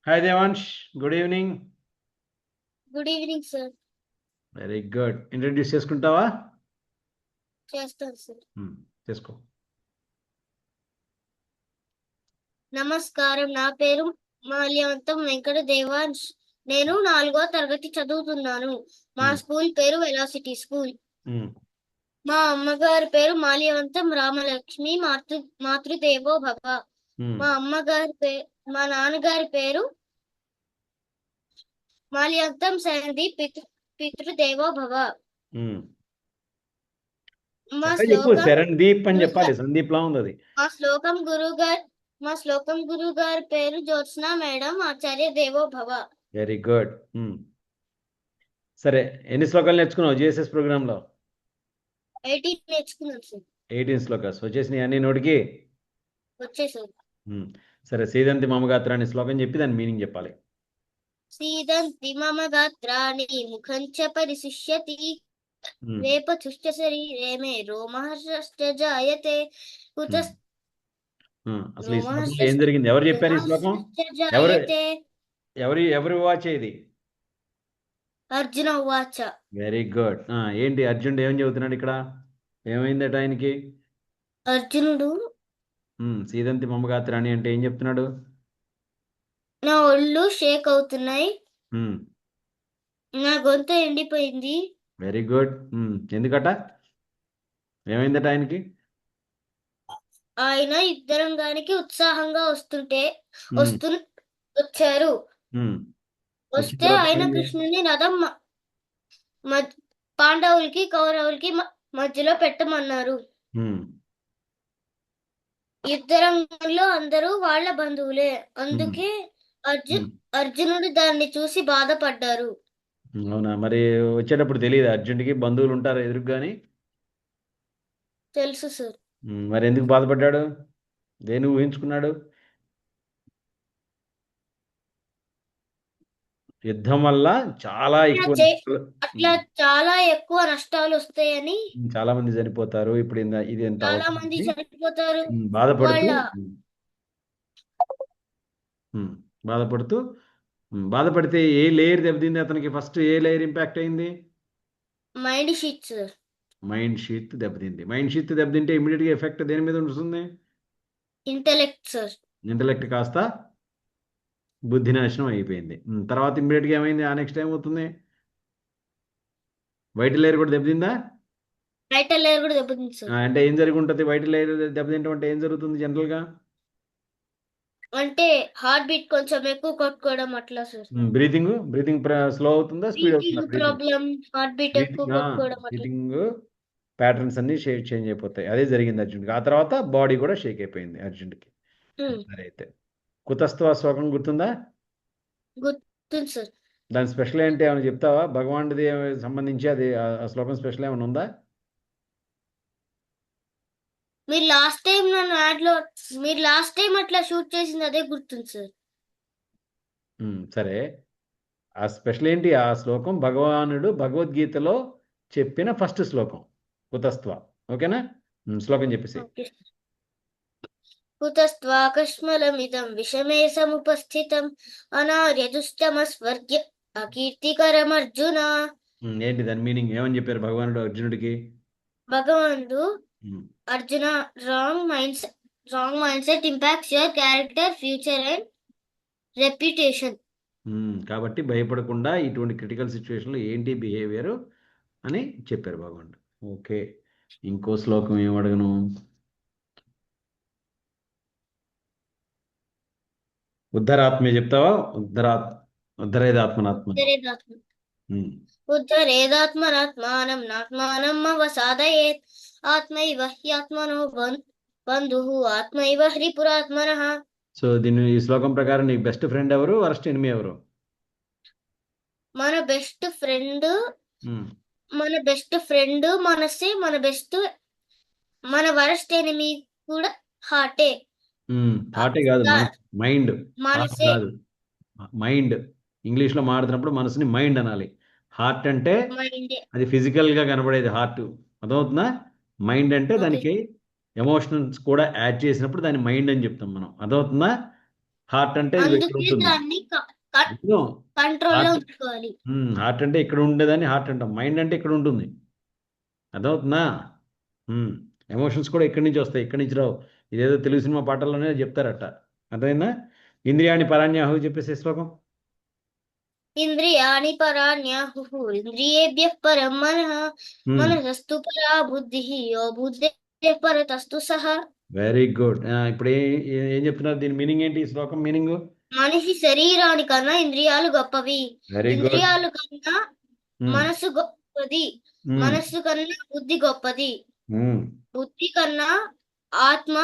Hi Devansh, good evening. Good evening sir. Very good. Introduce చేసుకుంటావా? చేస్తాను sir. చేసుకో. నమస్కారం, నా పేరు మాల్యవంతం వెంకట దేవాంశ్. నేను 4వ తరగతి చదువుతున్నాను. మా స్కూల్ పేరు వెలాసిటీ స్కూల్. మా అమ్మగారి పేరు మాల్యవంతం రామలక్ష్మి మాతృదేవో భవ. మా నాన్నగారి పేరు మాల్యవంతం సందీప్ పితృదేవో భవ. మా శరణ్దీప్ అని చెప్పాలి, సందీప్ లా ఉంది అది. మా శ్లోకం గురువు గారి పేరు జ్యోత్స్న మేడం ఆచార్య దేవో భవ. Very good. సరే, ఎన్ని శ్లోకాలు నేర్చుకున్నావు జిఎస్ఎస్ ప్రోగ్రామ్ లో? 18 నేర్చుకున్నాను సార్. 18 శ్లోకాస్ వచ్చేసినాయి అన్ని నోటికి? వచ్చేసారు. సరే, సీదంతి మమ గాత్రాన్ని శ్లోకం చెప్పి దాని మీనింగ్ చెప్పాలి. సీదంతి మమ గాత్రాణి ముఖం చ పరిశుష్యతి వేపతుష్ట శరీరే మే రోమహర్షశ్చ జాయతే కుతస్. అసలు ఈ శ్లోకంలో ఏం జరిగింది? ఎవరు చెప్పారు ఈ శ్లోకం? ఎవరి వాచ్ ఇది? అర్జున వాచ. Very good. ఏంటి అర్జునుడు ఏం చెబుతున్నాడు ఇక్కడ? ఏమైందట ఆయనకి? అర్జునుడు సీదంతి మమ గాత్రాణి అంటే ఏం చెప్తున్నాడు? నా ఒళ్ళు షేక్ అవుతున్నాయి, నా గొంతు ఎండిపోయింది. Very good. ఎందుకట? ఏమైందట ఆయనకి? ఆయన యుద్ధరంగానికి ఉత్సాహంగా వచ్చారు. వస్తే ఆయన కృష్ణుని రథం పాండవులకి కౌరవులకి మధ్యలో పెట్టమన్నారు. యుద్ధరంగంలో అందరూ వాళ్ళ బంధువులే, అందుకే అర్జునుడు దాన్ని చూసి బాధపడ్డారు. అవునా? మరి వచ్చేటప్పుడు తెలియదు అర్జునుడికి బంధువులు ఉంటారు ఎదురుగాని? తెలుసు సార్. మరి ఎందుకు బాధపడ్డాడు? దేని ఊహించుకున్నాడు? యుద్ధం వల్ల చాలా ఎక్కువ నష్టాలు వస్తాయని చాలా మంది చనిపోతారు. ఇప్పుడు ఇది ఎంత చాలా మంది చనిపోతారు. బాధపడితే ఏ లేయర్ దెబ్బతింది అతనికి? ఫస్ట్ ఏ లేయర్ ఇంపాక్ట్ అయింది? Mind sheet sir. Mind sheet దెబ్బతింది. మైండ్ షీట్ దెబ్బతింటే ఇమీడియట్ గా ఎఫెక్ట్ దేని మీద ఉంటుంది? Intellect sir. ఇంటెలెక్ట్ కాస్త బుద్ధి నాశనం అయిపోయింది. తర్వాత ఇమీడియట్ గా ఏమైంది? ఆ నెక్స్ట్ ఏమవుతుంది? వైట్ లేయర్ కూడా దెబ్బతిందా? వైట్ లేయర్ కూడా దెబ్బతింది సార్. అంటే ఏం జరిగి ఉంటుంది? వైట్ లేయర్ దెబ్బతింటం అంటే ఏం జరుగుతుంది జనరల్ గా? అంటే హార్ట్ బీట్ కొంచెం ఎక్కువ కొట్టుకోవడం అట్లా సార్. బ్రీతింగ్ స్లో అవుతుందా, స్పీడ్ అవుతుందా? ప్రాబ్లం, హార్ట్ బీట్ ఎక్కువ కొట్టుకోవడం అట్లా. బ్రీతింగ్ ప్యాటర్న్స్ అన్ని చేంజ్ అయిపోతాయి. అదే జరిగింది అర్జున్కి. ఆ తర్వాత బాడీ కూడా షేక్ అయిపోయింది అర్జున్కి. సరే, అయితే కుతస్థ శ్లోకం గుర్తుందా? గుర్తుంది సార్. దాని స్పెషల్ ఏంటి ఏమైనా చెప్తావా? భగవానుడిది సంబంధించి అది ఆ శ్లోకం స్పెషల్ ఏమైనా ఉందా? మీరు లాస్ట్ టైం అట్లా షూట్ చేసింది అదే గుర్తుంది సార్. సరే, ఆ స్పెషల్ ఏంటి? ఆ శ్లోకం భగవానుడు భగవద్గీతలో చెప్పిన ఫస్ట్ శ్లోకం కుతస్త్వ. ఓకేనా? శ్లోకం చెప్పేసి. కుతస్త్వాకస్మలమిదం విషమే సముపస్థితం అనార్యదుష్టమస్వర్గ్య అకీర్తికరం అర్జున. ఏంటి దాని మీనింగ్? ఏమని చెప్పారు భగవానుడు అర్జునుడికి? భగవానుడు Arjuna, wrong mind set impacts your character, future and reputation. కాబట్టి భయపడకుండా ఇటువంటి క్రిటికల్ సిచ్యువేషన్లో ఏంటి బిహేవియర్ అని చెప్పారు భగవానుడు. ఓకే, ఇంకో శ్లోకం ఏం అడగను? ఉద్ధరాత్మే చెప్తావా? ఉద్ధరేదాత్మనాత్మానం నాత్మానం అవసాదయేత్ ఆత్మైవ హ్యాత్మనో బంధుః ఆత్మైవ హ్రిపురాత్మనః. సో ఈ శ్లోకం ప్రకారం నీ బెస్ట్ ఫ్రెండ్ ఎవరు, వరస్ట్ ఎనిమి ఎవరు? మన బెస్ట్ ఫ్రెండ్ మనసే. మన వరస్ట్ ఎనిమి కూడా హార్టే. హార్టే కాదు, మైండ్. కాదు, మైండ్. ఇంగ్లీష్లో మాట్లాడుతున్నప్పుడు మనసుని మైండ్ అనాలి. హార్ట్ అంటే అది ఫిజికల్గా కనబడేది హార్ట్, అర్థమవుతుందా? మైండ్ అంటే దానికి ఎమోషనల్స్ కూడా యాడ్ చేసినప్పుడు దాన్ని మైండ్ అని చెప్తాం మనం, అర్థమవుతుందా? హార్ట్ అంటే ఇది ఇక్కడ అందుకే ఉంటుంది. దాన్ని కంట్రోల్లో హార్ట్ ఉంచుకోవాలి. హార్ట్ అంటే ఇక్కడ ఉండేదాన్ని హార్ట్ అంటాం. మైండ్ అంటే ఇక్కడ ఉంటుంది. అర్థమవుతుందా? ఎమోషన్స్ కూడా ఇక్కడి నుంచి వస్తాయి, ఇక్కడి నుంచి రావు. ఇదేదో తెలుగు సినిమా పాటల్లోనే చెప్తారట. అర్థమైందా? ఇంద్రియాణి పరాణ్యాహు చెప్పేసి శ్లోకం. ఇంద్రియాణి పరాణ్యాహుః ఇంద్రియేభ్యః పరం మనః మనసస్తు పరా బుద్ధిః యో బుద్ధేః పరతస్తు సః. Very good. ఇప్పుడు ఏం చెప్తున్నారు? దీని మీనింగ్ ఏంటి? ఈ శ్లోకం మీనింగ్? మనిషి శరీరానికన్నా ఇంద్రియాలు గొప్పవి. Very good. ఇంద్రియాలు కన్నా మనసు గొప్పది. మనస్సు కన్నా బుద్ధి గొప్పది. బుద్ధి కన్నా ఆత్మ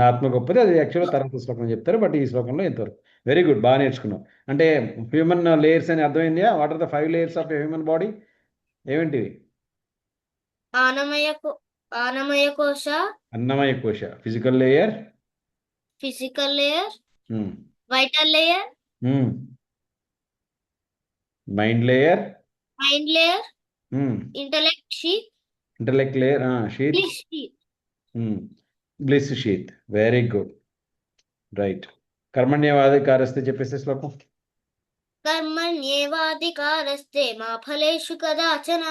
ఆత్మ గొప్పది. అది యాక్చువల్గా తర్వాత శ్లోకం చెప్తారు, బట్ ఈ శ్లోకంలో ఇంతవరకు. వెరీ గుడ్, బాగా నేర్చుకున్నాం. అంటే హ్యూమన్ లేయర్స్ అని అర్థమైందా? What are the 5 layers of human body? ఏమిటివి? ఆనమయ కోశ, అన్నమయ కోశ, physical layer, physical layer, vital layer, mind layer, intellect sheath, intellect layer, sheath, bliss sheath. Very good, right. కర్మణ్యవాధికారస్తే చెప్పేసి శ్లోకం. కర్మణ్యేవాధికారస్తే మా ఫలేషు కదాచన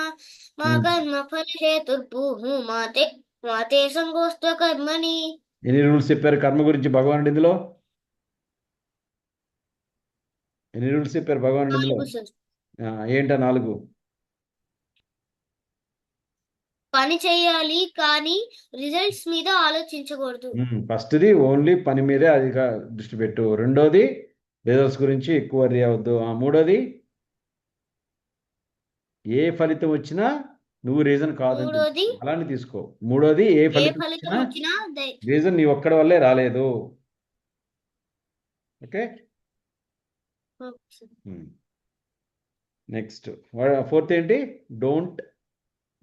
మా కర్మ ఫల హేతుర్భూః మాతే సంగోస్త్వ కర్మణి. ఎన్ని రూల్స్ చెప్పారు కర్మ గురించి భగవానుడు ఇందులో? ఎన్ని రూల్స్ చెప్పారు భగవానుడు ఇందులో? ఏంటా 4? పని చేయాలి కానీ రిజల్ట్స్ మీద ఆలోచించకూడదు. ఫస్ట్ది ఓన్లీ పని మీదే అధిక దృష్టి పెట్టు. రెండోది రిజల్ట్స్ గురించి ఎక్కువ వరి అవ్వద్దు. మూడోది ఏ ఫలితం వచ్చినా నువ్వు రీజన్ కాదని అలానే తీసుకో. మూడోది ఏ ఫలితం వచ్చినా రీజన్ నీ ఒక్కడి వల్లే రాలేదు. ఓకే, నెక్స్ట్ 4th ఏంటి? డోంట్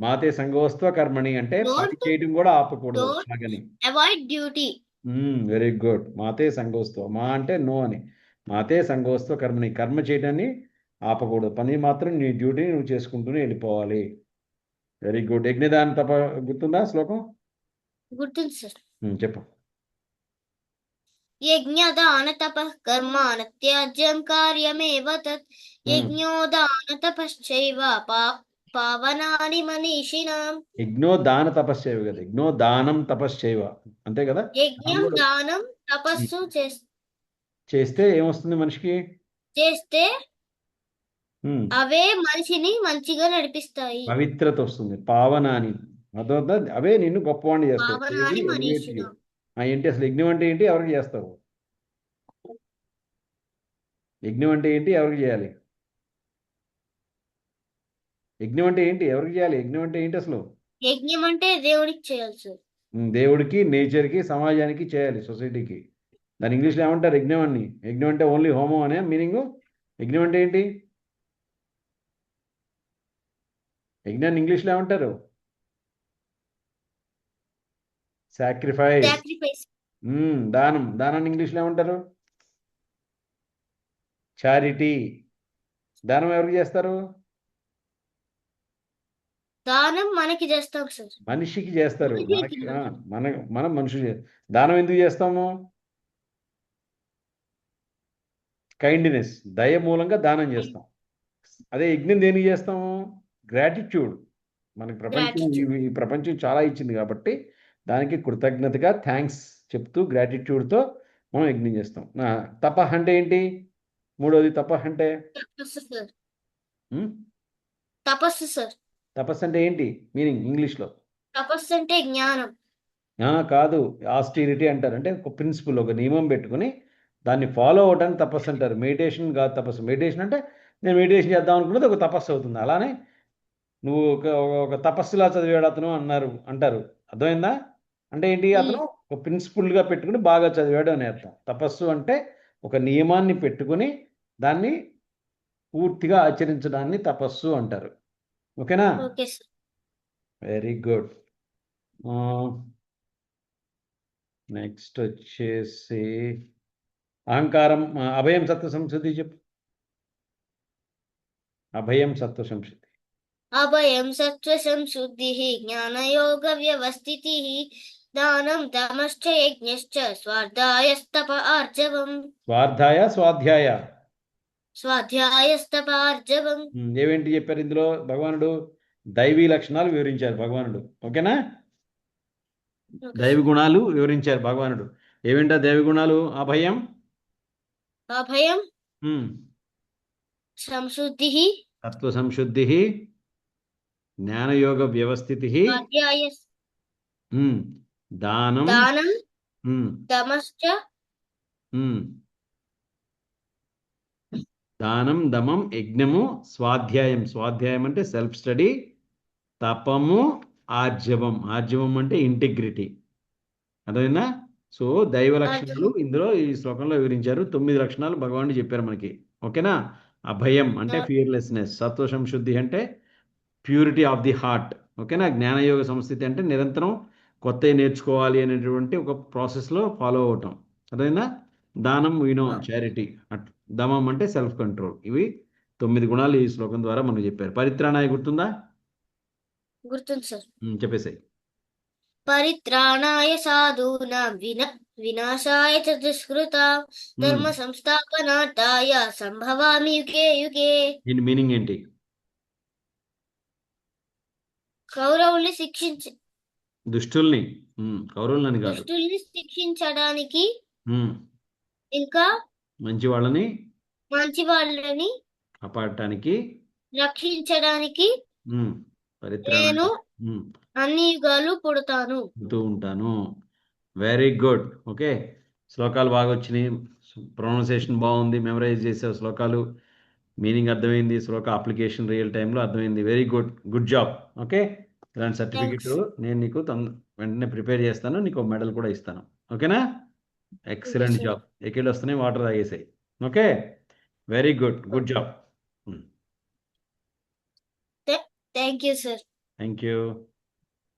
మాతే సంగోస్త్వ కర్మణి అంటే పని చేయడం కూడా ఆపకూడదు. Avoid duty. Very good. మాతే సంగోస్త్వ, మా అంటే నో అని. మాతే సంగోస్త్వ కర్మని, కర్మ చేయడాన్ని ఆపకూడదు. పని మాత్రం నీ డ్యూటీని నువ్వు చేసుకుంటూనే వెళ్ళిపోవాలి. Very good. యజ్ఞదాన తప గుర్తుందా శ్లోకం? గుర్తుంది సార్. చెప్పు. యజ్ఞదాన తప కర్మాణ త్యాజ్యం కార్యమేవ తత్ యజ్ఞోదాన తపశ్చైవ పావనాని మనీషిణాం. యజ్ఞో దాన తపశ్చైవ కదా, యజ్ఞో దానం తపశ్చైవ అంతే కదా. యజ్ఞం దానం తపస్సు చేస్తే ఏమొస్తుంది మనిషికి? చేస్తే అవే మనిషిని మంచిగా నడిపిస్తాయి. పవిత్రత వస్తుంది. పావనాని అవే నిన్ను గొప్పవాణ్ణి చేస్తాయి. ఏంటి అసలు యజ్ఞం అంటే ఏంటి? ఎవరికి చేస్తావు? యజ్ఞం అంటే ఏంటి? ఎవరికి చేయాలి? యజ్ఞం అంటే ఏంటి? ఎవరికి చేయాలి? యజ్ఞం అంటే ఏంటి అసలు? యజ్ఞం అంటే దేవుడికి చేయాలి సార్. దేవుడికి, నేచర్కి, సమాజానికి చేయాలి, సొసైటీకి. దాని ఇంగ్లీష్లో ఏమంటారు? యజ్ఞం అని. యజ్ఞం అంటే ఓన్లీ హోమం అనే మీనింగ్. యజ్ఞం అంటే ఏంటి? యజ్ఞాన్ని ఇంగ్లీష్లో ఏమంటారు? సాక్రిఫైస్. దానం. దానాన్ని ఇంగ్లీష్లో ఏమంటారు? చారిటీ. దానం ఎవరికి చేస్తారు? దానం మనకి చేస్తాం సార్. మనిషికి చేస్తారు. మనం మనుషులు. దానం ఎందుకు చేస్తాము? కైండ్నెస్, దయ మూలంగా దానం చేస్తాం. అదే యజ్ఞం దేనికి చేస్తాము? గ్రాటిట్యూడ్. మనకి ఈ ప్రపంచం చాలా ఇచ్చింది కాబట్టి దానికి కృతజ్ఞతగా థ్యాంక్స్ చెప్తూ గ్రాటిట్యూడ్తో మనం యజ్ఞం చేస్తాం. తప అంటే ఏంటి? మూడోది తప అంటే తపస్సు సార్. తపస్సు అంటే ఏంటి మీనింగ్ ఇంగ్లీష్లో? తపస్సు అంటే జ్ఞానం కాదు, ఆస్టిరిటీ అంటారు. అంటే ఒక ప్రిన్సిపల్, ఒక నియమం పెట్టుకుని దాన్ని ఫాలో అవటానికి తపస్సు అంటారు. మెడిటేషన్ కాదు తపస్సు. మెడిటేషన్ అంటే నేను మెడిటేషన్ చేద్దాం అనుకున్నది ఒక తపస్సు అవుతుంది. అలానే నువ్వు ఒక తపస్సులా చదివాడు అతను అంటారు. అర్థమైందా? అంటే ఏంటి? అతను ఒక ప్రిన్సిపల్గా పెట్టుకుని బాగా చదివాడు అని అర్థం. తపస్సు అంటే ఒక నియమాన్ని పెట్టుకుని దాన్ని పూర్తిగా ఆచరించడాన్ని తపస్సు అంటారు. ఓకేనా? Very good. నెక్స్ట్ వచ్చేసి అహంకారం. అభయం సత్వ సంశుద్ధి చెప్పు. అభయం సత్వ సంశుద్ధి. అభయం సత్వ సంశుద్ధి జ్ఞానయోగ వ్యవస్థితి దానం దమశ్చ యజ్ఞశ్చ స్వాధ్యాయస్తప ఆర్జవం. స్వాధ్యాయ స్వాధ్యాయస్తప ఆర్జవం. ఏమేంటి చెప్పారు ఇందులో భగవానుడు? దైవీ లక్షణాలు వివరించారు భగవానుడు. ఓకేనా? దైవ గుణాలు వివరించారు భగవానుడు. ఏమిటా దైవ గుణాలు? అభయం సంశుద్ధి, తత్వ సంశుద్ధి, జ్ఞానయోగ వ్యవస్థితి, దానం దమశ్చ దానం దమం యజ్ఞము స్వాధ్యాయం అంటే సెల్ఫ్ స్టడీ, తపము ఆర్జవం అంటే ఇంటిగ్రిటీ. అదేనా? సో దైవ లక్షణాలు ఇందులో ఈ శ్లోకంలో వివరించారు. 9 లక్షణాలు భగవానుడు చెప్పారు మనకి. ఓకేనా? అభయం అంటే ఫియర్లెస్నెస్, సత్వ సంశుద్ధి అంటే ప్యూరిటీ ఆఫ్ ది హార్ట్. ఓకేనా? జ్ఞానయోగ సంస్థితి అంటే నిరంతరం కొత్తవి నేర్చుకోవాలి అనేటువంటి ఒక ప్రాసెస్లో ఫాలో అవటం. అదేనా? దానం చారిటీ. దమం అంటే సెల్ఫ్ కంట్రోల్. ఇవి 9 గుణాలు ఈ శ్లోకం ద్వారా మనకు చెప్పారు. పరిత్రాణాయ గుర్తుందా? గుర్తుంది సార్. చెప్పేసాయి. పరిత్రాణాయ సాధూనాం వినాశాయ చ దుష్కృతాం ధర్మ సంస్థాపనార్థాయ సంభవామి యుగే యుగే. దీని మీనింగ్ ఏంటి? కౌరవుల్ని కౌరవులని కాదు, దుష్టుల్ని శిక్షించడానికి, ఇంకా మంచి వాళ్ళని కాపాడటానికి, రక్షించడానికి నేను అన్ని యుగాలు పుడుతూ ఉంటాను. Very good. ఓకే, శ్లోకాలు బాగా వచ్చినాయి, ప్రొనౌన్సియేషన్ బాగుంది, మెమరైజ్ చేసావు శ్లోకాలు, మీనింగ్ అర్థమైంది, శ్లోక అప్లికేషన్ రియల్ టైంలో అర్థమైంది. Very good job. ఓకే, ఇలాంటి సర్టిఫికెట్ నేను నీకు వెంటనే ప్రిపేర్ చేస్తాను, నీకు మెడల్ కూడా ఇస్తాను. ఓకేనా? Excellent job. ఎక్కిళ్ళు వస్తున్నాయి, వాటర్ తాగేసాయి. Okay, very good job. Thank you sir. Thank you.